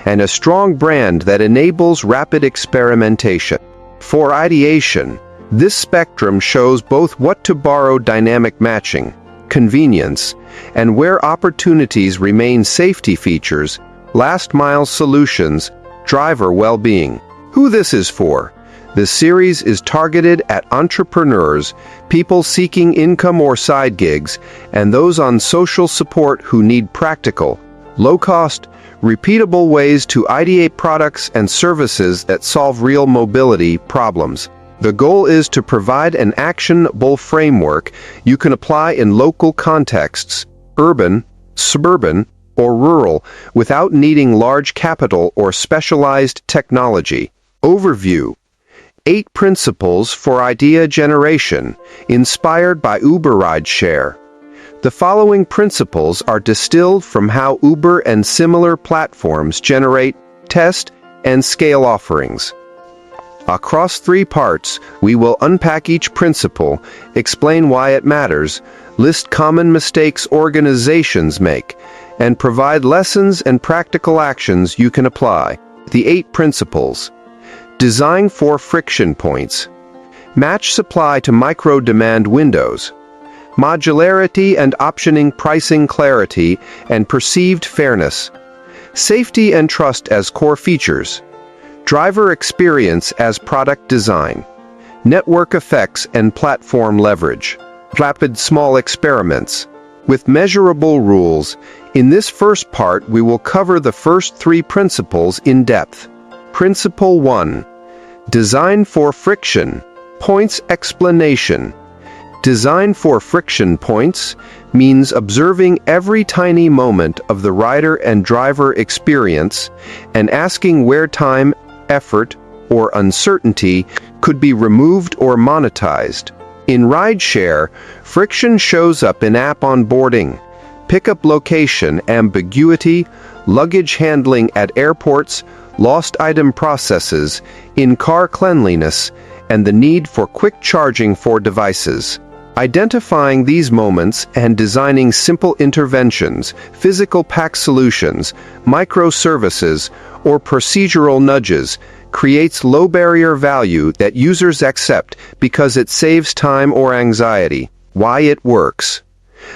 and a strong brand that enables rapid experimentation. For ideation, this spectrum shows both what to borrow dynamic matching, convenience, and where opportunities remain safety features, last-mile solutions, driver well-being. Who this is for? This series is targeted at entrepreneurs, people seeking income or side gigs, and those on social support who need practical, low-cost, repeatable ways to ideate products and services that solve real mobility problems. The goal is to provide an actionable framework you can apply in local contexts, urban, suburban, or rural, without needing large capital or specialized technology. Overview: 8 principles for idea generation, inspired by Uber rideshare. The following principles are distilled from how Uber and similar platforms generate, test, and scale offerings. Across 3 parts, we will unpack each principle, explain why it matters, list common mistakes organizations make, and provide lessons and practical actions you can apply. The 8 principles. Design for friction points. Match supply to micro-demand windows. Modularity and optioning, pricing clarity and perceived fairness. Safety and trust as core features. Driver experience as product design. Network effects and platform leverage. Rapid small experiments. With measurable rules, in this first part we will cover the first 3 principles in depth. Principle 1. Design for friction points explanation. Design for friction points means observing every tiny moment of the rider and driver experience and asking where time, effort, or uncertainty could be removed or monetized. In rideshare, friction shows up in app onboarding, pickup location ambiguity, luggage handling at airports, lost item processes, in-car cleanliness, and the need for quick charging for devices. Identifying these moments and designing simple interventions, physical pack solutions, microservices, or procedural nudges creates low-barrier value that users accept because it saves time or anxiety. Why it works.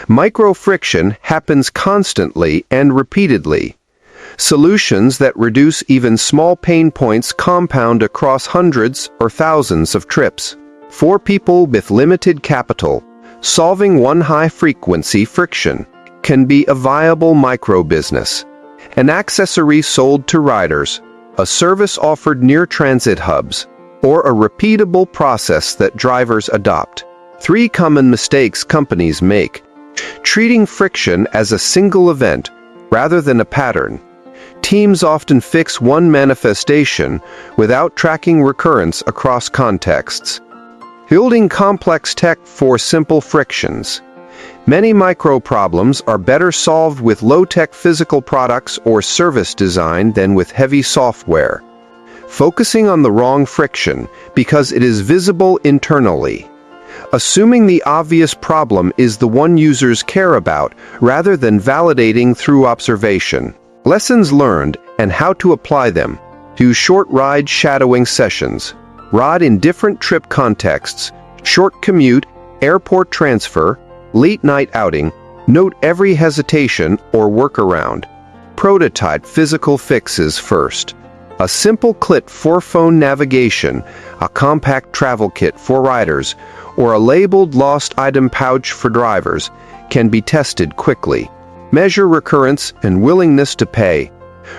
Micro-friction happens constantly and repeatedly. Solutions that reduce even small pain points compound across hundreds or thousands of trips. For people with limited capital, solving one high-frequency friction can be a viable micro-business. An accessory sold to riders, a service offered near transit hubs, or a repeatable process that drivers adopt. 3 common mistakes companies make. Treating friction as a single event rather than a pattern. Teams often fix one manifestation without tracking recurrence across contexts. Building complex tech for simple frictions. Many micro-problems are better solved with low-tech physical products or service design than with heavy software. Focusing on the wrong friction because it is visible internally. Assuming the obvious problem is the one users care about rather than validating through observation. Lessons learned and how to apply them. Do short ride shadowing sessions. Ride in different trip contexts, short commute, airport transfer, late night outing. Note every hesitation or workaround. Prototype physical fixes first. A simple kit for phone navigation, a compact travel kit for riders, or a labeled lost item pouch for drivers can be tested quickly. Measure recurrence and willingness to pay.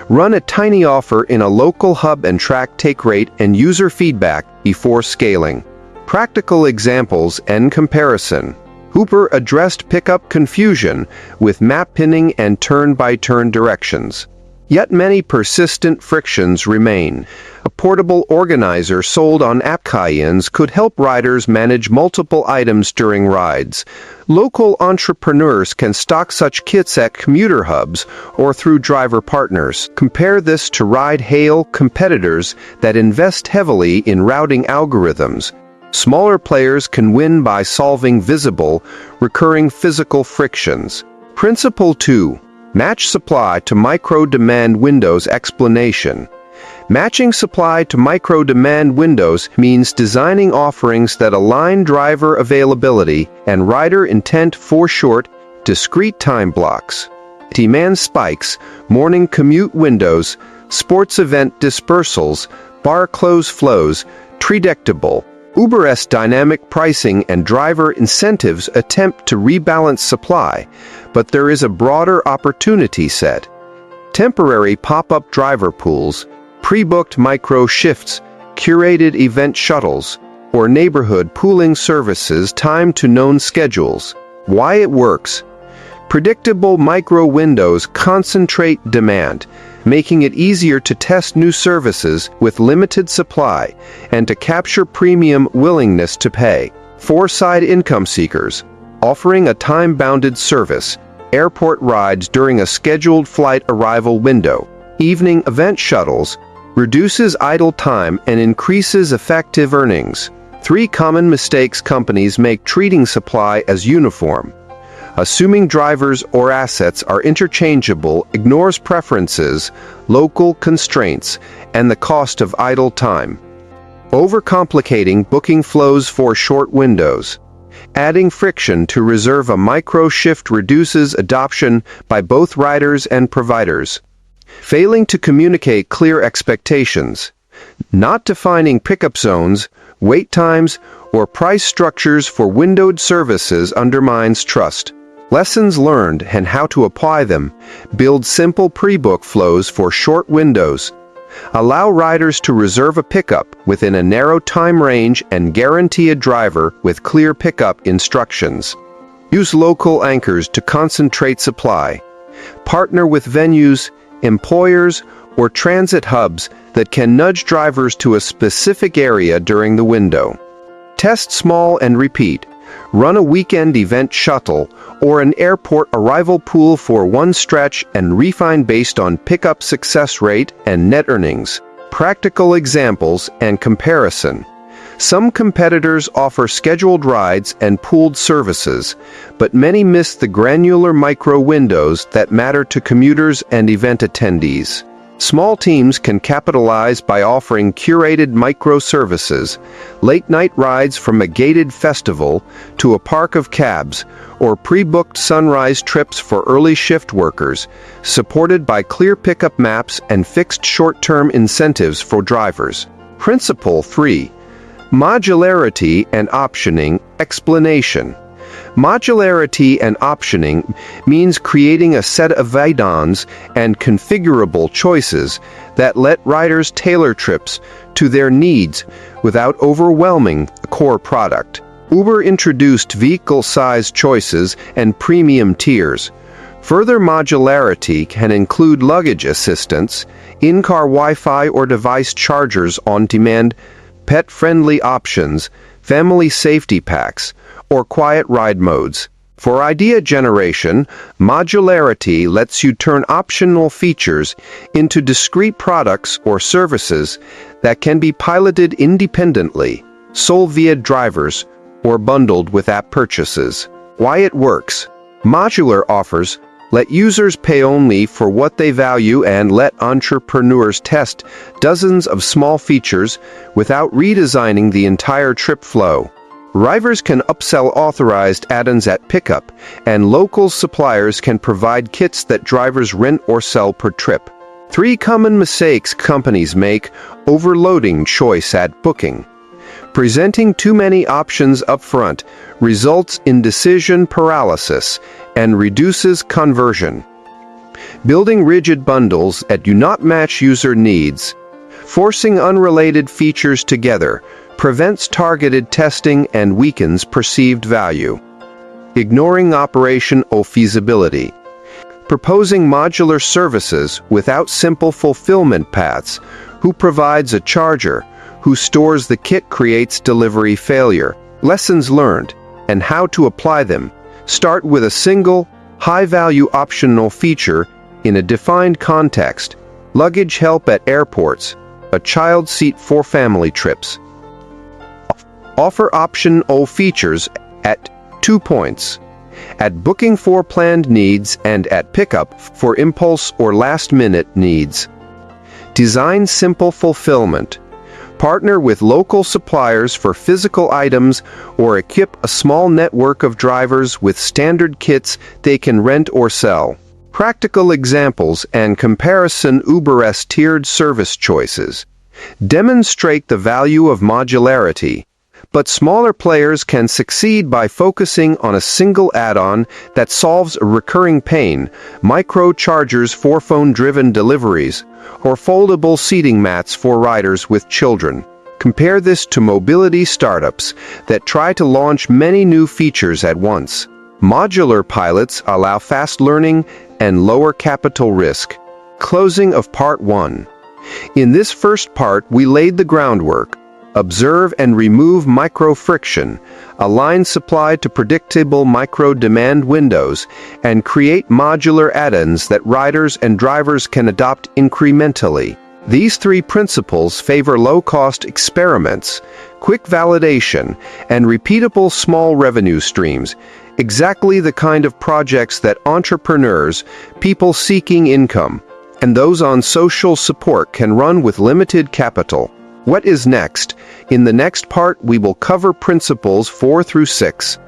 Run a tiny offer in a local hub and track take rate and user feedback before scaling. Practical examples and comparison. Uber addressed pickup confusion with map pinning and turn-by-turn directions. Yet many persistent frictions remain. A portable organizer sold on app Cayennes could help riders manage multiple items during rides. Local entrepreneurs can stock such kits at commuter hubs or through driver partners. Compare this to ride-hail competitors that invest heavily in routing algorithms. Smaller players can win by solving visible, recurring physical frictions. Principle 2. Match supply to micro-demand windows. Explanation. Matching supply to micro-demand windows means designing offerings that align driver availability and rider intent for short, discrete time blocks. Demand spikes, morning commute windows, sports event dispersals, bar close flows, predictable. Uber's dynamic pricing and driver incentives attempt to rebalance supply, but there is a broader opportunity set. Temporary pop-up driver pools, pre-booked micro shifts, curated event shuttles, or neighborhood pooling services timed to known schedules. Why it works? Predictable micro windows concentrate demand, making it easier to test new services with limited supply and to capture premium willingness to pay. For-side income seekers, offering a time-bounded service, airport rides during a scheduled flight arrival window, evening event shuttles, reduces idle time and increases effective earnings. 3 common mistakes companies make treating supply as uniform. Assuming drivers or assets are interchangeable ignores preferences, local constraints, and the cost of idle time. Overcomplicating booking flows for short windows. Adding friction to reserve a micro shift reduces adoption by both riders and providers. Failing to communicate clear expectations. Not defining pickup zones, wait times, or price structures for windowed services undermines trust. Lessons learned and how to apply them. Build simple pre-book flows for short windows. Allow riders to reserve a pickup within a narrow time range and guarantee a driver with clear pickup instructions. Use local anchors to concentrate supply. Partner with venues, employers, or transit hubs that can nudge drivers to a specific area during the window. Test small and repeat. Run a weekend event shuttle or an airport arrival pool for one stretch and refine based on pickup success rate and net earnings. Practical examples and comparison. Some competitors offer scheduled rides and pooled services, but many miss the granular micro windows that matter to commuters and event attendees. Small teams can capitalize by offering curated micro services, late-night rides from a gated festival to a park of cabs, or pre-booked sunrise trips for early shift workers, supported by clear pickup maps and fixed short-term incentives for drivers. Principle 3. Modularity and optioning. Explanation. Modularity and optioning means creating a set of add-ons and configurable choices that let riders tailor trips to their needs without overwhelming the core product. Uber introduced vehicle-size choices and premium tiers. Further modularity can include luggage assistance, in-car Wi-Fi or device chargers on demand, pet-friendly options, family safety packs, or quiet ride modes. For idea generation, modularity lets you turn optional features into discrete products or services that can be piloted independently, sold via drivers, or bundled with app purchases. Why it works. Modular offers let users pay only for what they value and let entrepreneurs test dozens of small features without redesigning the entire trip flow. Drivers can upsell authorized add-ons at pickup, and local suppliers can provide kits that drivers rent or sell per trip. 3 common mistakes companies make: overloading choice at booking. Presenting too many options upfront results in decision paralysis and reduces conversion. Building rigid bundles that do not match user needs. Forcing unrelated features together prevents targeted testing and weakens perceived value. Ignoring operational feasibility. Proposing modular services without simple fulfillment paths. Who provides a charger? Who stores the kit creates delivery failure. Lessons learned and how to apply them. Start with a single, high-value optional feature in a defined context. Luggage help at airports. A child seat for family trips. Offer optional features at 2 points. at booking for planned needs and at pickup for impulse or last-minute needs. Design simple fulfillment. Partner with local suppliers for physical items or equip a small network of drivers with standard kits they can rent or sell. Practical examples and comparison. Uber's tiered service choices demonstrate the value of modularity, but smaller players can succeed by focusing on a single add-on that solves a recurring pain: micro chargers for phone-driven deliveries, or foldable seating mats for riders with children. Compare this to mobility startups that try to launch many new features at once. Modular pilots allow fast learning and lower capital risk. Closing of Part 1. In this first part, we laid the groundwork. Observe and remove micro-friction, align supply to predictable micro-demand windows, and create modular add-ins that riders and drivers can adopt incrementally. These three principles favor low-cost experiments, quick validation, and repeatable small revenue streams, exactly the kind of projects that entrepreneurs, people seeking income, and those on social support can run with limited capital. What is next? In the next part, we will cover principles 4 through 6.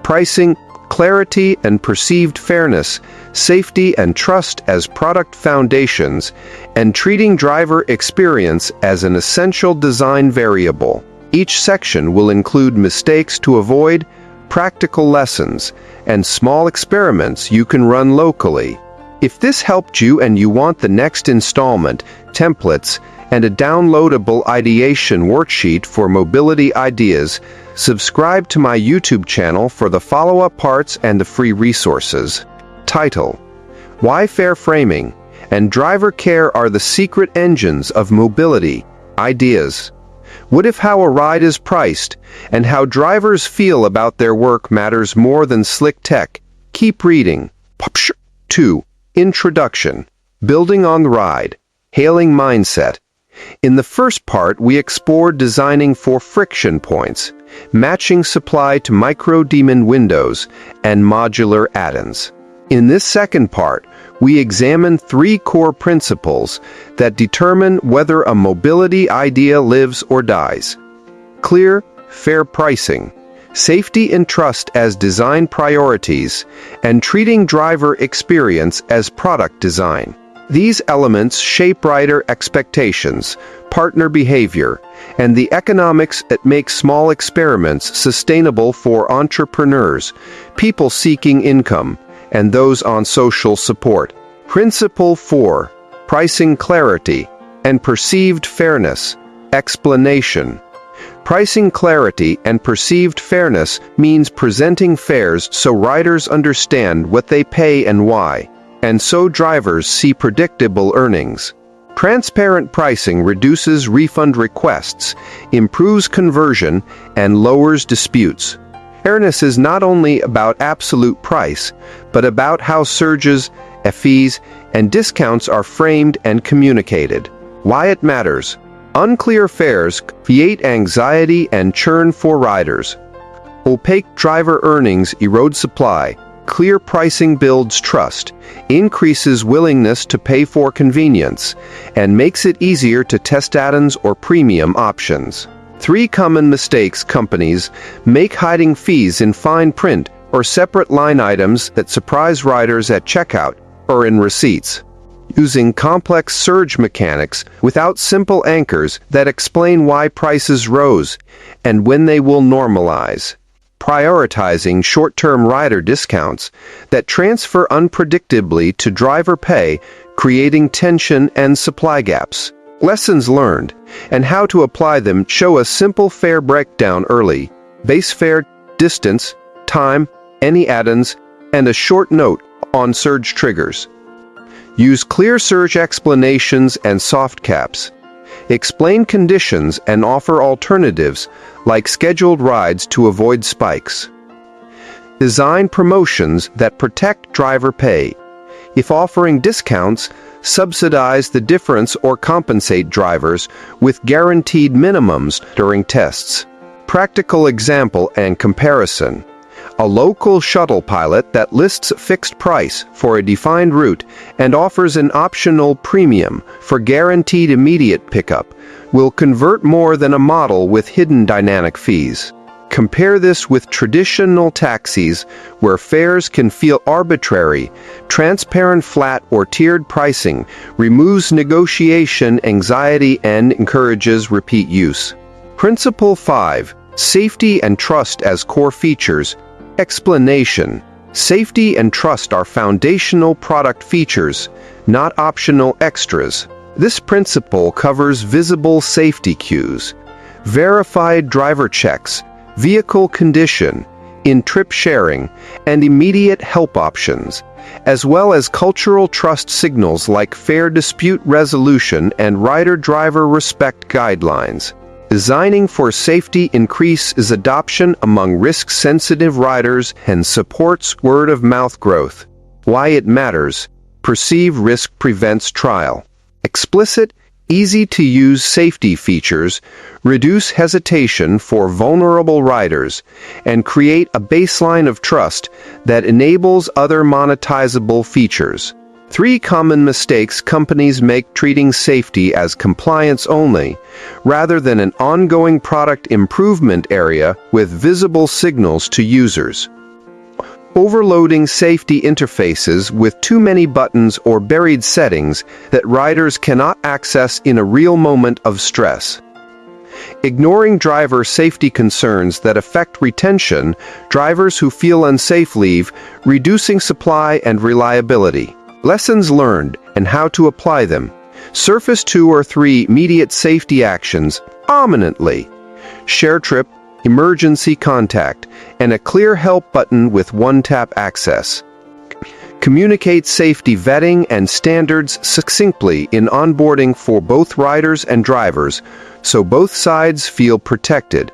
Pricing, clarity and perceived fairness, safety and trust as product foundations, and treating driver experience as an essential design variable. Each section will include mistakes to avoid, practical lessons, and small experiments you can run locally. If this helped you and you want the next installment, templates, and a downloadable ideation worksheet for mobility ideas, subscribe to my YouTube channel for the follow-up parts and the free resources. Title: Why Fair Framing and Driver Care Are the Secret Engines of Mobility. Ideas. What if how a ride is priced and how drivers feel about their work matters more than slick tech? Keep reading. 2. Introduction. Building on the ride. Hailing mindset. In the first part, we explored designing for friction points, matching supply to micro-demand windows, and modular add-ins. In this second part, we examine 3 core principles that determine whether a mobility idea lives or dies. Clear, fair pricing, safety and trust as design priorities, and treating driver experience as product design. These elements shape rider expectations, partner behavior, and the economics that make small experiments sustainable for entrepreneurs, people seeking income, and those on social support. Principle 4. Pricing clarity and perceived fairness. Explanation. Pricing clarity and perceived fairness means presenting fares so riders understand what they pay and why, and so drivers see predictable earnings. Transparent pricing reduces refund requests, improves conversion, and lowers disputes. Fairness is not only about absolute price, but about how surges, fees, and discounts are framed and communicated. Why it matters. Unclear fares create anxiety and churn for riders. Opaque driver earnings erode supply. Clear pricing builds trust, increases willingness to pay for convenience, and makes it easier to test add-ins or premium options. 3 common mistakes companies make: hiding fees in fine print or separate line items that surprise riders at checkout or in receipts. Using complex surge mechanics without simple anchors that explain why prices rose and when they will normalize. Prioritizing short-term rider discounts that transfer unpredictably to driver pay, creating tension and supply gaps. Lessons learned and how to apply them show a simple fare breakdown early: base fare, distance, time, any add-ins, and a short note on surge triggers. Use clear surge explanations and soft caps. Explain conditions and offer alternatives like scheduled rides to avoid spikes. Design promotions that protect driver pay. If offering discounts, subsidize the difference or compensate drivers with guaranteed minimums during tests. Practical example and comparison. a local shuttle pilot that lists a fixed price for a defined route and offers an optional premium for guaranteed immediate pickup will convert more than a model with hidden dynamic fees. Compare this with traditional taxis where fares can feel arbitrary. Transparent flat or tiered pricing removes negotiation anxiety and encourages repeat use. Principle 5. Safety and trust as core features. Explanation. Safety and trust are foundational product features, not optional extras. This principle covers visible safety cues, verified driver checks, vehicle condition, in-trip sharing, and immediate help options, as well as cultural trust signals like fair dispute resolution and rider-driver respect guidelines. Designing for safety increases adoption among risk-sensitive riders and supports word-of-mouth growth. Why it matters. Perceived risk prevents trial. Explicit, easy-to-use safety features reduce hesitation for vulnerable riders and create a baseline of trust that enables other monetizable features. 3 common mistakes companies make treating safety as compliance only, rather than an ongoing product improvement area with visible signals to users. Overloading safety interfaces with too many buttons or buried settings that riders cannot access in a real moment of stress. Ignoring driver safety concerns that affect retention, drivers who feel unsafe leave, reducing supply and reliability. Lessons learned and how to apply them. Surface 2 or 3 immediate safety actions, prominently. Share trip, emergency contact, and a clear help button with one-tap access. Communicate safety vetting and standards succinctly in onboarding for both riders and drivers, so both sides feel protected.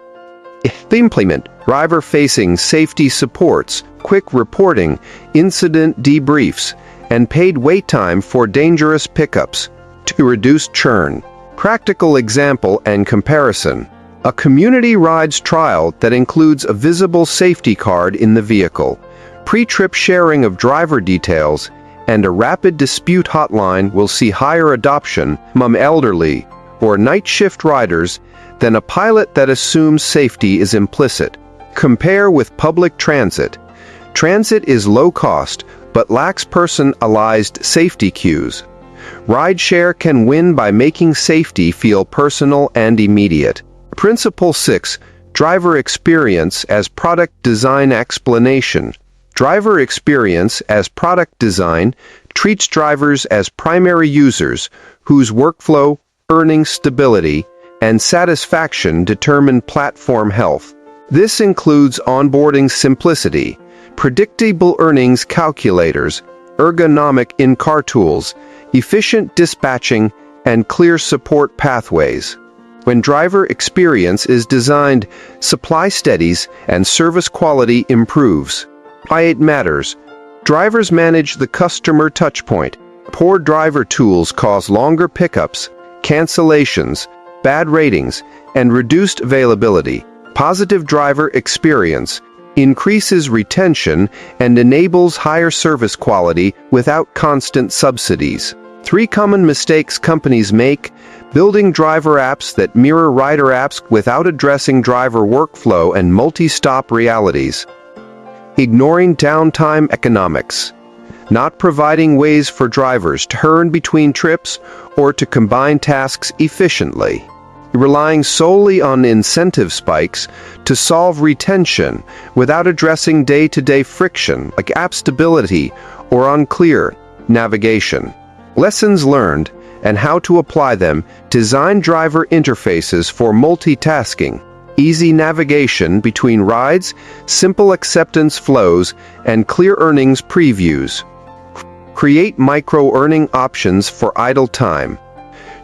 Implement driver-facing safety supports, quick reporting, incident debriefs, and paid wait time for dangerous pickups to reduce churn. Practical example and comparison. A community rides trial that includes a visible safety card in the vehicle, pre-trip sharing of driver details, and a rapid dispute hotline will see higher adoption among elderly or night shift riders than a pilot that assumes safety is implicit. Compare with public transit. Transit is low cost but lacks personalized safety cues. Rideshare can win by making safety feel personal and immediate. Principle 6. Driver experience as product design explanation. Driver experience as product design treats drivers as primary users whose workflow, earning stability, and satisfaction determine platform health. This includes onboarding simplicity, predictable earnings calculators, ergonomic in-car tools, efficient dispatching, and clear support pathways. When driver experience is designed, supply steadies and service quality improves. Why it matters. Drivers manage the customer touchpoint. Poor driver tools cause longer pickups, cancellations, bad ratings, and reduced availability. Positive driver experience increases retention and enables higher service quality without constant subsidies. 3 common mistakes companies make: building driver apps that mirror rider apps without addressing driver workflow and multi-stop realities. Ignoring downtime economics. Not providing ways for drivers to earn between trips or to combine tasks efficiently. Relying solely on incentive spikes to solve retention without addressing day-to-day friction like app stability or unclear navigation. Lessons learned and how to apply them. Design driver interfaces for multitasking, easy navigation between rides, simple acceptance flows, and clear earnings previews. Create micro-earning options for idle time.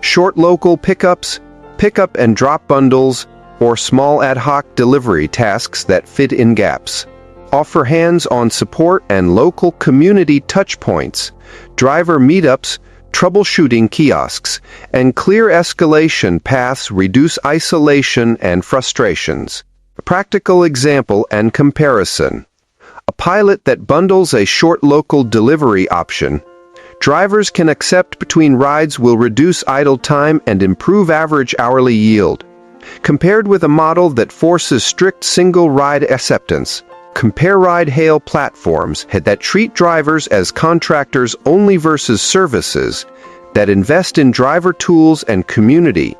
Short local pickups, pick-up and drop bundles, or small ad hoc delivery tasks that fit in gaps. Offer hands-on support and local community touchpoints, driver meetups, troubleshooting kiosks, and clear escalation paths reduce isolation and frustrations. A practical example and comparison. pilot that bundles a short local delivery option. Drivers can accept between rides will reduce idle time and improve average hourly yield. Compared with a model that forces strict single-ride acceptance, compare ride-hail platforms that treat drivers as contractors only versus services that invest in driver tools and community.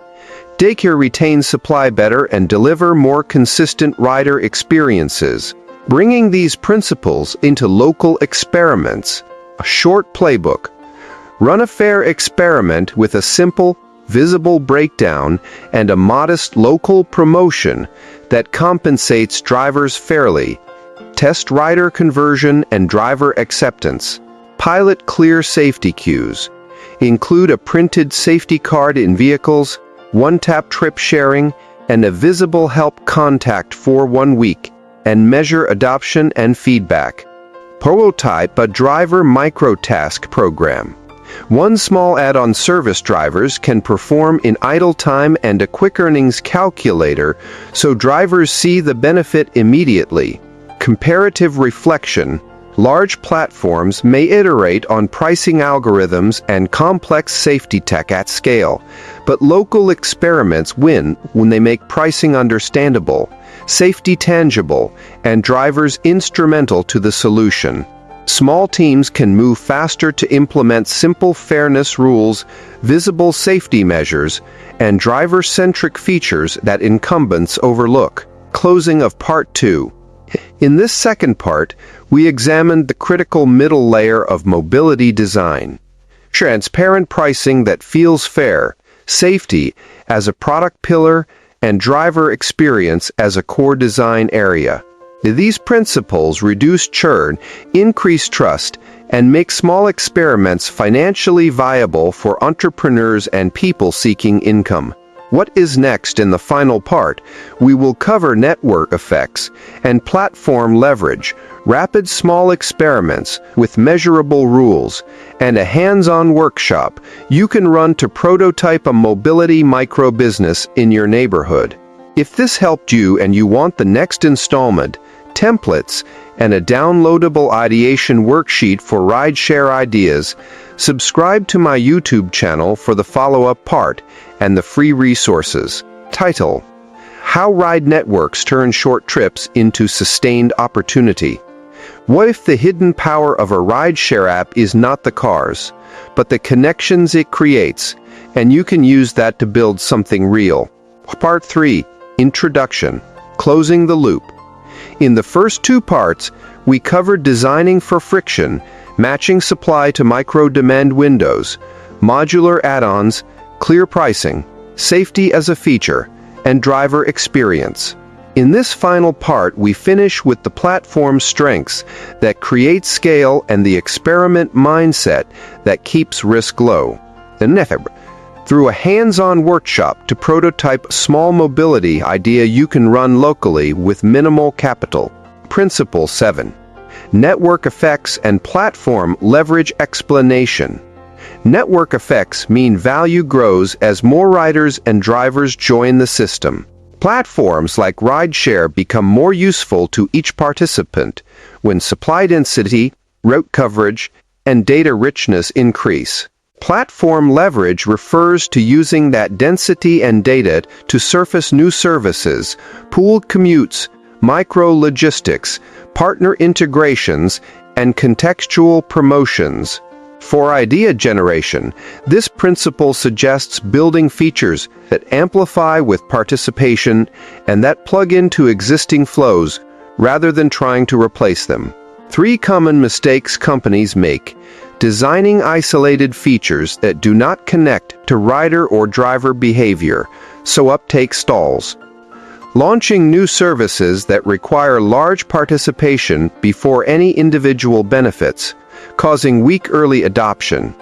Daycare retains supply better and deliver more consistent rider experiences. Bringing these principles into local experiments. A short playbook. Run a fair experiment with a simple, visible breakdown and a modest local promotion that compensates drivers fairly. Test rider conversion and driver acceptance. Pilot clear safety cues. Include a printed safety card in vehicles, one-tap trip sharing, and a visible help contact for 1 week, and measure adoption and feedback. Prototype a driver microtask program. One small add-on service drivers can perform in idle time and a quick earnings calculator so drivers see the benefit immediately. Comparative reflection. Large platforms may iterate on pricing algorithms and complex safety tech at scale, but local experiments win when they make pricing understandable, safety tangible, and drivers instrumental to the solution. Small teams can move faster to implement simple fairness rules, visible safety measures, and driver-centric features that incumbents overlook. Closing of Part 2. In this second part, we examined the critical middle layer of mobility design. Transparent pricing that feels fair, safety as a product pillar, and driver experience as a core design area. These principles reduce churn, increase trust, and make small experiments financially viable for entrepreneurs and people seeking income. What is next in the final part? We will cover network effects and platform leverage, rapid small experiments with measurable rules, and a hands-on workshop you can run to prototype a mobility micro-business in your neighborhood. If this helped you and you want the next installment, templates, and a downloadable ideation worksheet for rideshare ideas, subscribe to my YouTube channel for the follow-up part and the free resources. Title: How Ride Networks Turn Short Trips into Sustained Opportunity. What if the hidden power of a rideshare app is not the cars, but the connections it creates, and you can use that to build something real? Part 3. Introduction. Closing the loop. In the first 2 parts, we covered designing for friction, matching supply to micro-demand windows, modular add-ons, clear pricing, safety as a feature, and driver experience. In this final part, we finish with the platform strengths that create scale and the experiment mindset that keeps risk low. Through a hands-on workshop to prototype a small mobility idea you can run locally with minimal capital. Principle 7. Network effects and platform leverage explanation. Network effects mean value grows as more riders and drivers join the system. Platforms like rideshare become more useful to each participant when supply density, route coverage, and data richness increase. Platform leverage refers to using that density and data to surface new services, pooled commutes, micro-logistics, partner integrations, and contextual promotions. For idea generation, this principle suggests building features that amplify with participation and that plug into existing flows rather than trying to replace them. 3 common mistakes companies make: designing isolated features that do not connect to rider or driver behavior, so uptake stalls. Launching new services that require large participation before any individual benefits, causing weak early adoption.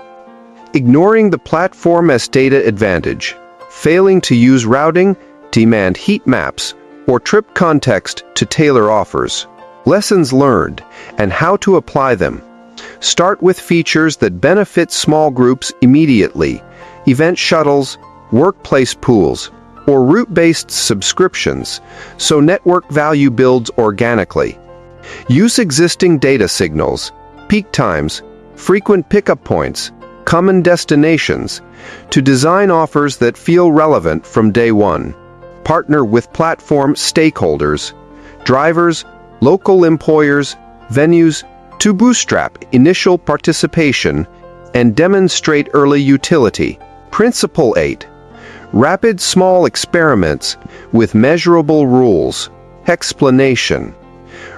Ignoring the platform as data advantage, failing to use routing, demand heat maps, or trip context to tailor offers. Lessons learned and how to apply them. Start with features that benefit small groups immediately, event shuttles, workplace pools, or route-based subscriptions, so network value builds organically. Use existing data signals, peak times, frequent pickup points, common destinations, to design offers that feel relevant from day one. Partner with platform stakeholders, drivers, local employers, venues, to bootstrap initial participation and demonstrate early utility. Principle 8. Rapid small experiments with measurable rules. Explanation.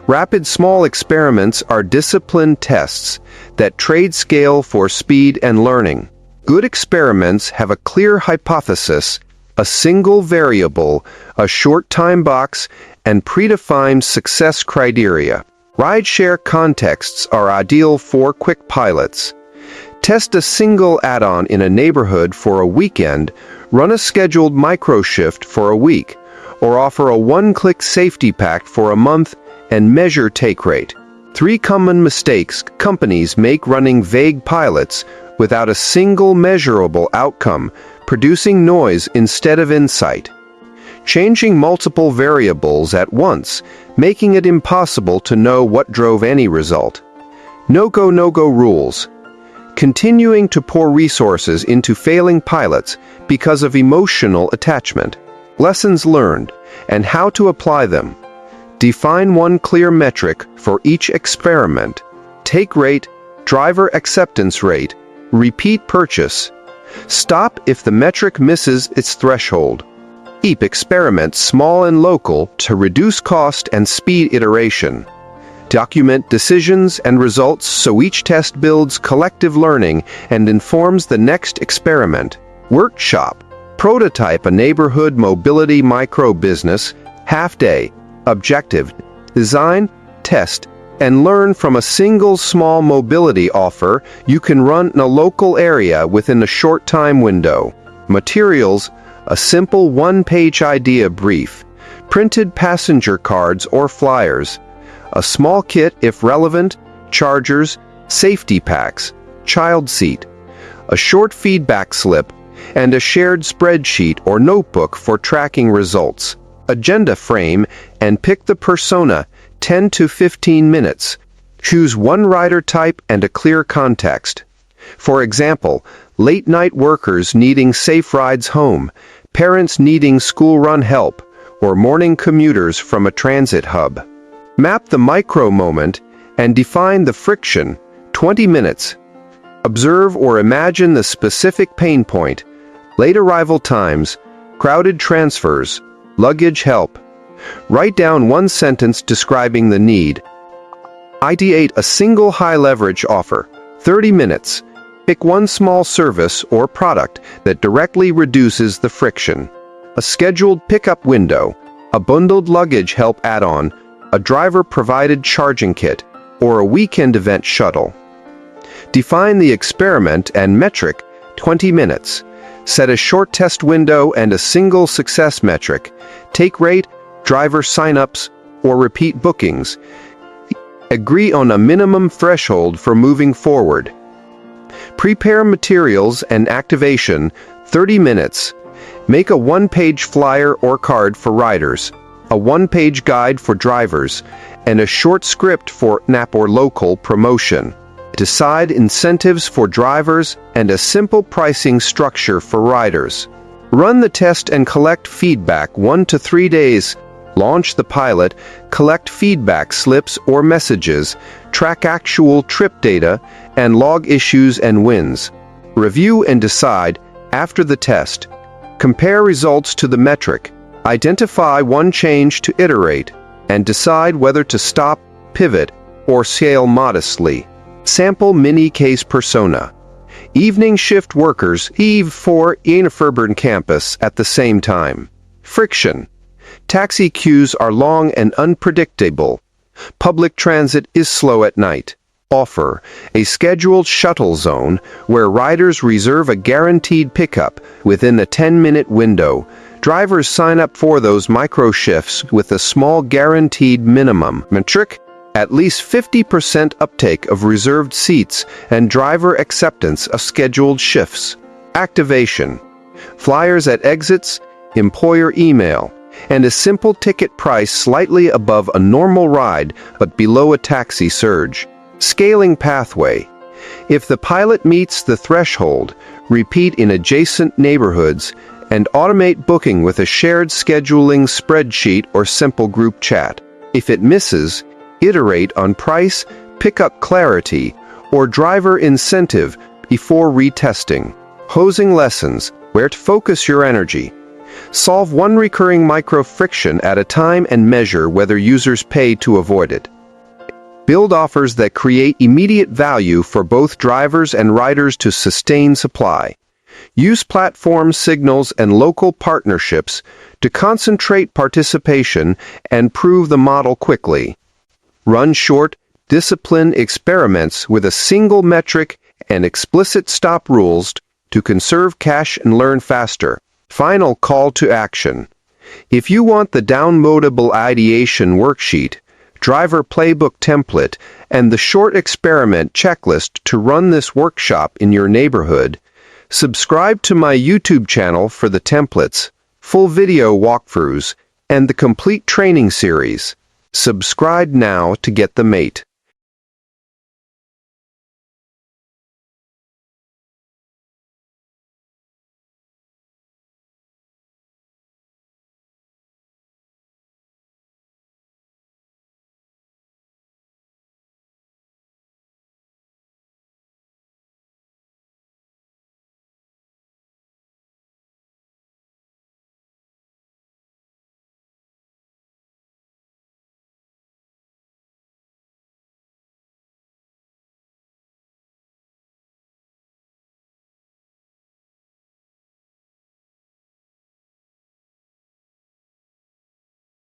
Rapid small experiments are disciplined tests that trade scale for speed and learning. Good experiments have a clear hypothesis, a single variable, a short time box, and predefined success criteria. Rideshare contexts are ideal for quick pilots. Test a single add-on in a neighborhood for a weekend, run a scheduled microshift for a week, or offer a one-click safety pack for a month and measure take rate. 3 common mistakes companies make running vague pilots without a single measurable outcome, producing noise instead of insight. Changing multiple variables at once, making it impossible to know what drove any result. No-go, no-go rules. Continuing to pour resources into failing pilots because of emotional attachment. Lessons learned and how to apply them. Define one clear metric for each experiment. Take rate, driver acceptance rate, repeat purchase. Stop if the metric misses its threshold. Keep experiments small and local to reduce cost and speed iteration. Document decisions and results so each test builds collective learning and informs the next experiment. Workshop. Prototype a neighborhood mobility micro-business, half-day. Objective. Design, test, and learn from a single small mobility offer you can run in a local area within a short time window. Materials. A simple one-page idea brief. Printed passenger cards or flyers. A small kit if relevant, chargers, safety packs, child seat, a short feedback slip, and a shared spreadsheet or notebook for tracking results. Agenda frame and pick the persona, 10 to 15 minutes. Choose one rider type and a clear context. For example, late-night workers needing safe rides home, parents needing school-run help, or morning commuters from a transit hub. Map the micro-moment and define the friction, 20 minutes. Observe or imagine the specific pain point, late arrival times, crowded transfers, luggage help. Write down one sentence describing the need. Ideate a single high-leverage offer, 30 minutes. Pick one small service or product that directly reduces the friction. A scheduled pickup window, a bundled luggage help add-on, a driver-provided charging kit, or a weekend event shuttle. Define the experiment and metric, 20 minutes. Set a short test window and a single success metric, take rate, driver sign-ups, or repeat bookings. Agree on a minimum threshold for moving forward. Prepare materials and activation, 30 minutes. Make a one-page flyer or card for riders, a one-page guide for drivers, and a short script for NAP or local promotion. Decide incentives for drivers and a simple pricing structure for riders. Run the test and collect feedback 1 to 3 days. Launch the pilot, collect feedback slips or messages, track actual trip data, and log issues and wins. Review and decide after the test. Compare results to the metric. Identify one change to iterate, and decide whether to stop, pivot, or scale modestly. Sample mini case persona. Evening shift workers Eve for Eindhoven campus at the same time. Friction. Taxi queues are long and unpredictable. Public transit is slow at night. Offer. A scheduled shuttle zone where riders reserve a guaranteed pickup within a 10-minute window. Drivers sign up for those micro shifts with a small guaranteed minimum. Metric. At least 50% uptake of reserved seats and driver acceptance of scheduled shifts. Activation. Flyers at exits, employer email, and a simple ticket price slightly above a normal ride but below a taxi surge. Scaling pathway. If the pilot meets the threshold, repeat in adjacent neighborhoods and automate booking with a shared scheduling spreadsheet or simple group chat. If it misses, iterate on price, pickup clarity, or driver incentive before retesting. Hosing lessons, where to focus your energy. Solve one recurring micro-friction at a time and measure whether users pay to avoid it. Build offers that create immediate value for both drivers and riders to sustain supply. Use platform signals and local partnerships to concentrate participation and prove the model quickly. Run short, disciplined experiments with a single metric and explicit stop rules to conserve cash and learn faster. Final call to action. If you want the downloadable ideation worksheet, driver playbook template, and the short experiment checklist to run this workshop in your neighborhood, subscribe to my YouTube channel for the templates, full video walkthroughs, and the complete training series. Subscribe now to get the mate.